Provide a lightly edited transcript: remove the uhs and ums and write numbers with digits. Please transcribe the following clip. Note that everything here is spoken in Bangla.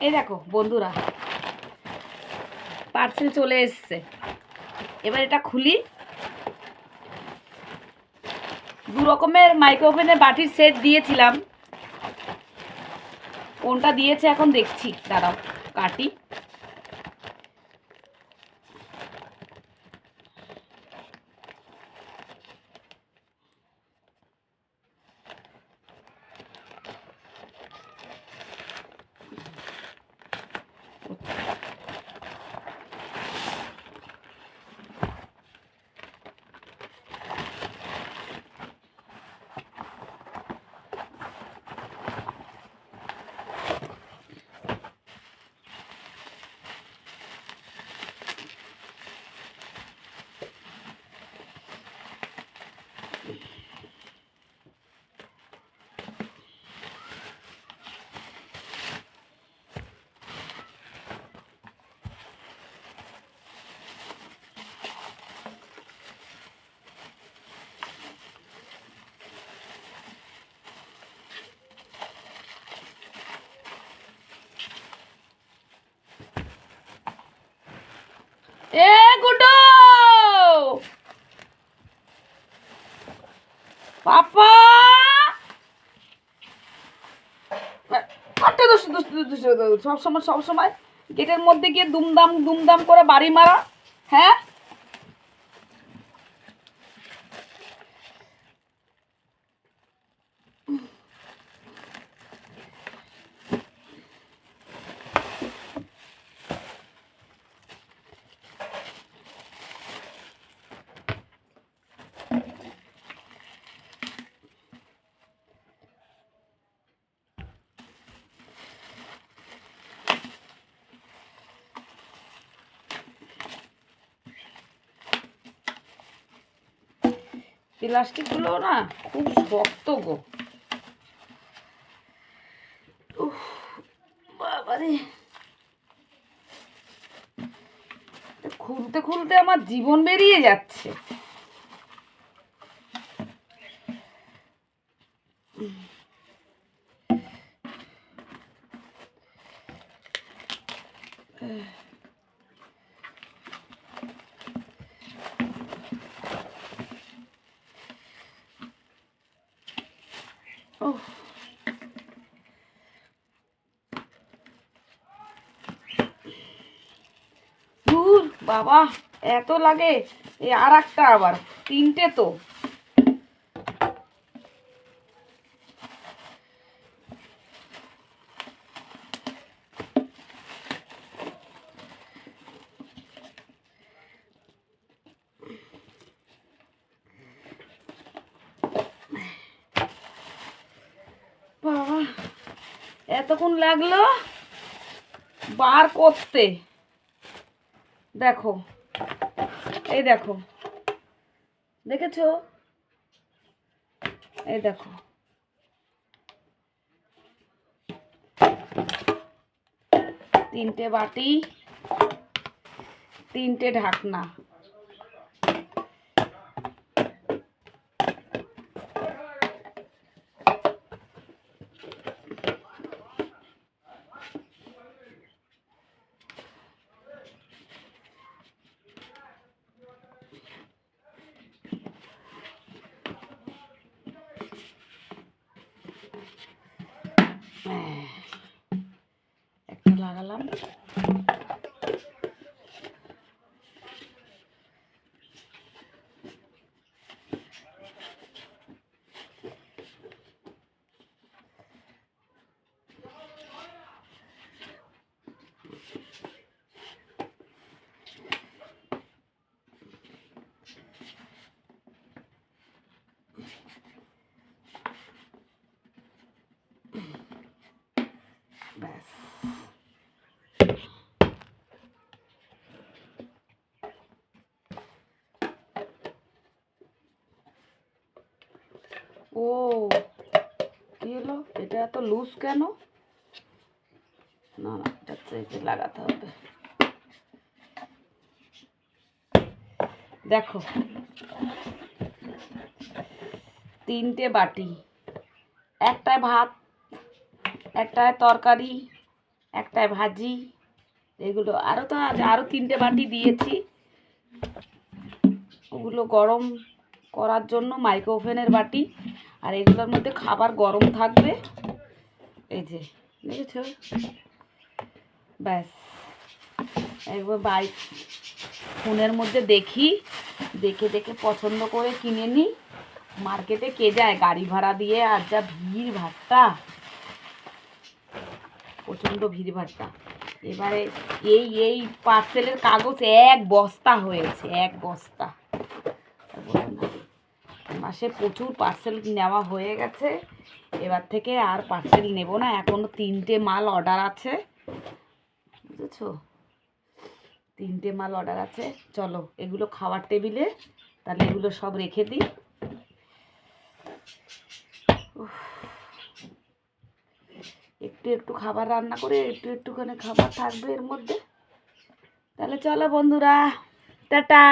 এই দেখো বন্ধুরা, পার্সেল চলে এসছে। এবার এটা খুলি। দু রকমের মাইক্রো ওভেনের বাটির সেট দিয়েছিলাম, কোনটা দিয়েছে এখন দেখছি, দাঁড়াও কাটি। এ গুড্ডু পাপা, সব সময় গেটের মধ্যে গিয়ে দুমদাম দুমদাম করে বাড়ি মারা। হ্যাঁ, প্লাস্টিকগুলো না খুব শক্ত গো। বাবারে, খুলতে খুলতে আমার জীবন বেরিয়ে যাচ্ছে। দূর বাবা, এত লাগে। এই আর একটা, আবার তিনটে তো। বাবা, এতক্ষণ লাগলো বার করতে। দেখো, এই দেখো, দেখেছো? এই দেখো, তিনটে বাটি, তিনটে ঢাকনা। একটা লাগালাম। ব্যাস, ও কি হলো? এটা এত লুজ কেন? না না, এটা লাগাতে হবে। দেখো, তিনটে বাটি, একটায় ভাত, একটায় তরকারি, একটায় ভাজি, এগুলো আরও তো আরও 3টে বাটি দিয়েছি, ওগুলো গরম করার জন্য মাইক্রো ওভেনের বাটি। আর এগুলোর মধ্যে খাবার গরম থাকবে, এই যে দেখেছো। ব্যাস একবার ফোনের মধ্যে দেখে দেখে পছন্দ করে কিনে নিই। মার্কেটে কে যায় গাড়ি ভাড়া দিয়ে, আর যা ভিড় ভাট্টা, প্রচণ্ড ভিড় ভাট্টা। এবারে এই পার্সেলের কাগজ 1 বস্তা হয়েছে, 1 বস্তা। মাসে প্রচুর পার্সেল নেওয়া হয়ে গেছে, এবার থেকে আর পার্সেল নেব না। এখনও 3টে মাল অর্ডার আছে, বুঝেছো, 3টে মাল অর্ডার আছে। চলো এগুলো খাওয়ার টেবিলে, তাহলে এগুলো সব রেখে দিই। একটু একটু খাবার রান্না করে একটুখানি খাবার থাকবে এর মধ্যে। তাহলে চলো বন্ধুরা, টাটা।